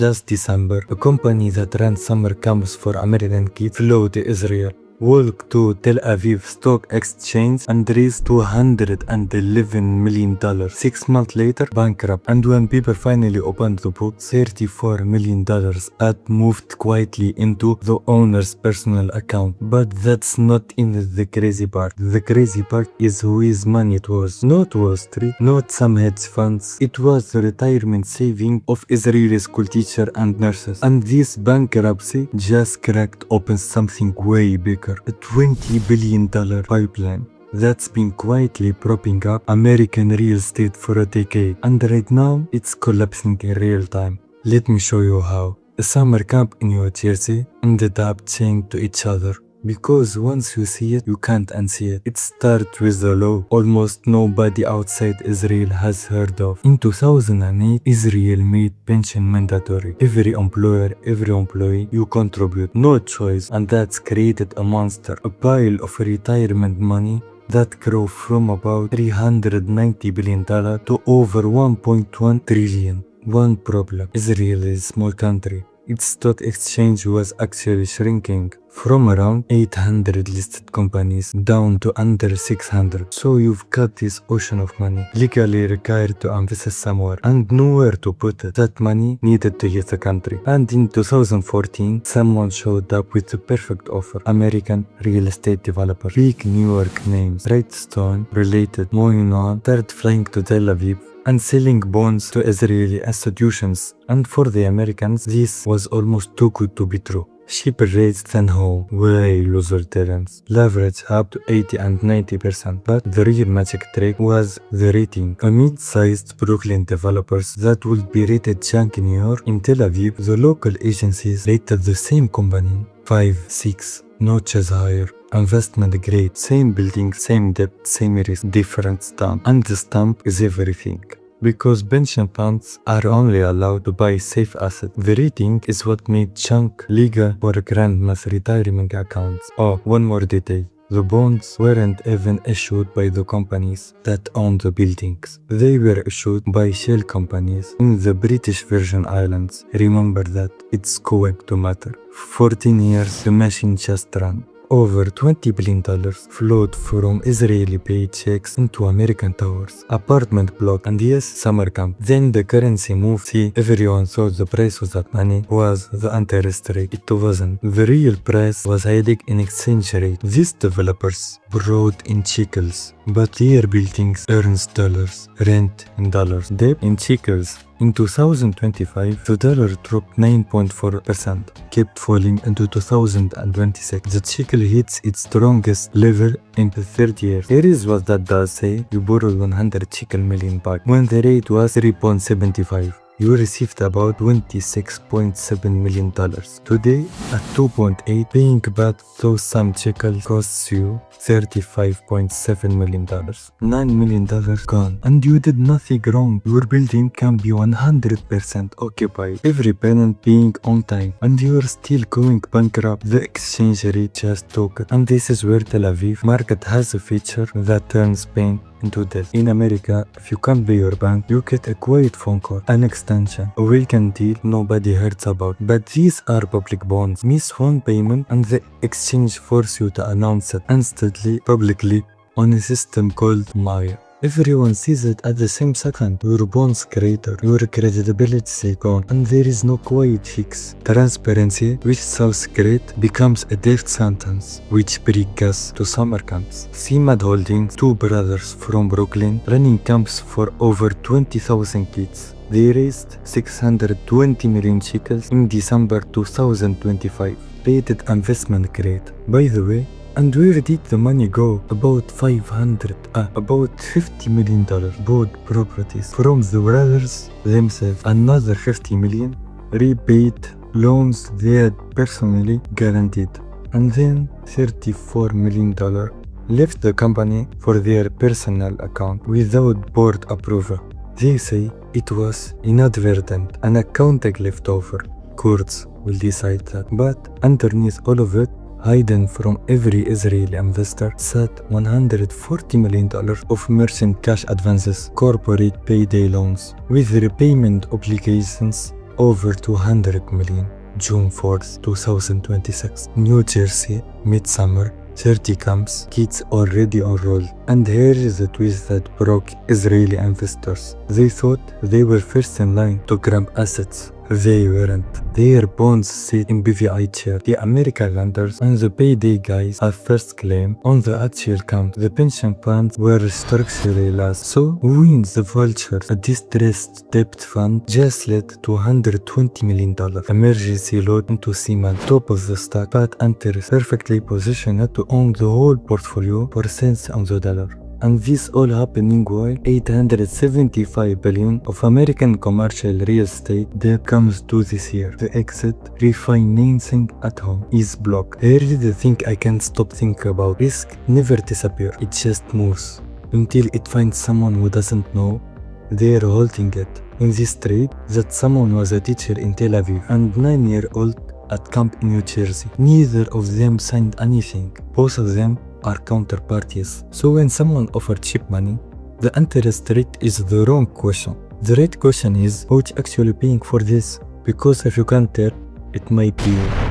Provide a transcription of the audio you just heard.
Last December, a company that ran summer camps for American kids flew to Israel, walked to Tel Aviv Stock Exchange and raised $211 million. 6 months later, bankrupt. And when people finally opened the book, $34 million had moved quietly into the owner's personal account. But that's not even the crazy part. The crazy part is whose money it was. Not Wall Street, not some hedge funds. It was the retirement saving of Israeli school teachers and nurses. And this bankruptcy just cracked open something way bigger. A $20 billion pipeline that's been quietly propping up American real estate for a decade. And right now, it's collapsing in real time. Let me show you how. A summer camp in New Jersey ended up chained to each other. Because once you see it, you can't unsee it. It starts with the law almost nobody outside Israel has heard of. In 2008, Israel made pension mandatory. Every employer, every employee, you contribute. No choice. And that's created a monster. A pile of retirement money that grew from about $390 billion to over $1.1 trillion. One problem. Israel is a small country. Its stock exchange was actually shrinking from around 800 listed companies down to under 600. So you've got this ocean of money legally required to invest somewhere and nowhere to put it. That money needed to hit the country. And in 2014, someone showed up with the perfect offer. American real estate developer. Big New York names. Redstone related Moynihan started flying to Tel Aviv and selling bonds to Israeli institutions. And for the Americans, this was almost too good to be true. Cheaper rates than home, way loser terms, leverage up to 80 and 90%. But the real magic trick was the rating. A mid-sized Brooklyn developers that would be rated junk in New York, in Tel Aviv, the local agencies rated the same company 5, 6 notches higher. Investment grade, same building, same debt, same risk, different stamp. And the stamp is everything. Because pension funds are only allowed to buy safe assets. The rating is what made junk legal for grandma's retirement accounts. Oh, one more detail. The bonds weren't even issued by the companies that own the buildings. They were issued by shell companies in the British Virgin Islands. Remember that. It's going to matter. 14 years, the machine just ran. Over $20 billion flowed from Israeli paychecks into American towers, apartment block, and yes, summer camp. Then the currency moved. See, everyone thought the price of that money was the interest rate. It wasn't. The real price was hiding in exchange rate. These developers brought in shekels, but their buildings earns dollars, rent in dollars, debt in shekels. In 2025, the dollar dropped 9.4%, kept falling into 2026. The shekel hits its strongest level in the 30 years. Here is what that does say. You borrowed 100 shekel million back when the rate was 3.75. You received about $26.7 million. Today, at 2.8, paying back those some shekel costs you $35.7 million. $9 million gone. And you did nothing wrong. Your building can be 100% occupied. Every tenant being on time. And you are still going bankrupt. The exchange rate just took it. And this is where Tel Aviv market has a feature that turns pain into death. In America, if you can't pay your bank, you get a quiet phone call, an extension, a weekend deal nobody hears about. But these are public bonds. Miss one payment and the exchange force you to announce it instantly, publicly, on a system called Maya. Everyone sees it at the same second. Your bonds greater, your credibility gone, and there is no quiet fix. Transparency, which sounds great, becomes a death sentence, which brings us to summer camps. CMAD Holdings, two brothers from Brooklyn, running camps for over 20,000 kids. They raised 620 million shekels in December 2025. Rated investment grade. By the way, and where did the money go? About $50 million bought properties from the brothers themselves. Another $50 million repaid loans they had personally guaranteed. And then $34 million left the company for their personal account without board approval. They say it was inadvertent, an accounting leftover. Courts will decide that. But underneath all of it, hidden from every Israeli investor, sat $140 million of merchant cash advances, corporate payday loans, with repayment obligations over 200 million. June 4th, 2026. New Jersey, midsummer, 30 camps, kids already enrolled. And here is the twist that broke Israeli investors. They thought they were first in line to grab assets. They weren't. Their bonds sit in BVI chair. The American lenders and the payday guys have first claim on the actual count. The pension plans were structurally last. So wins the vultures. A distressed debt fund just let $220 million emergency loan into cement. Top of the stack. Pat interest perfectly positioned to own the whole portfolio for cents on the dollar. And this all happening while $875 billion of American commercial real estate debt comes due this year. The exit refinancing at home is blocked. Here is the thing I can't stop thinking about. Risk never disappears. It just moves until it finds someone who doesn't know they're holding it. In this trade, that someone was a teacher in Tel Aviv and 9-year-old at camp in New Jersey. Neither of them signed anything. Both of them are counterparties. So when someone offers cheap money, the interest rate is the wrong question. The right question is, who's actually paying for this? Because if you can't tell, it might be you.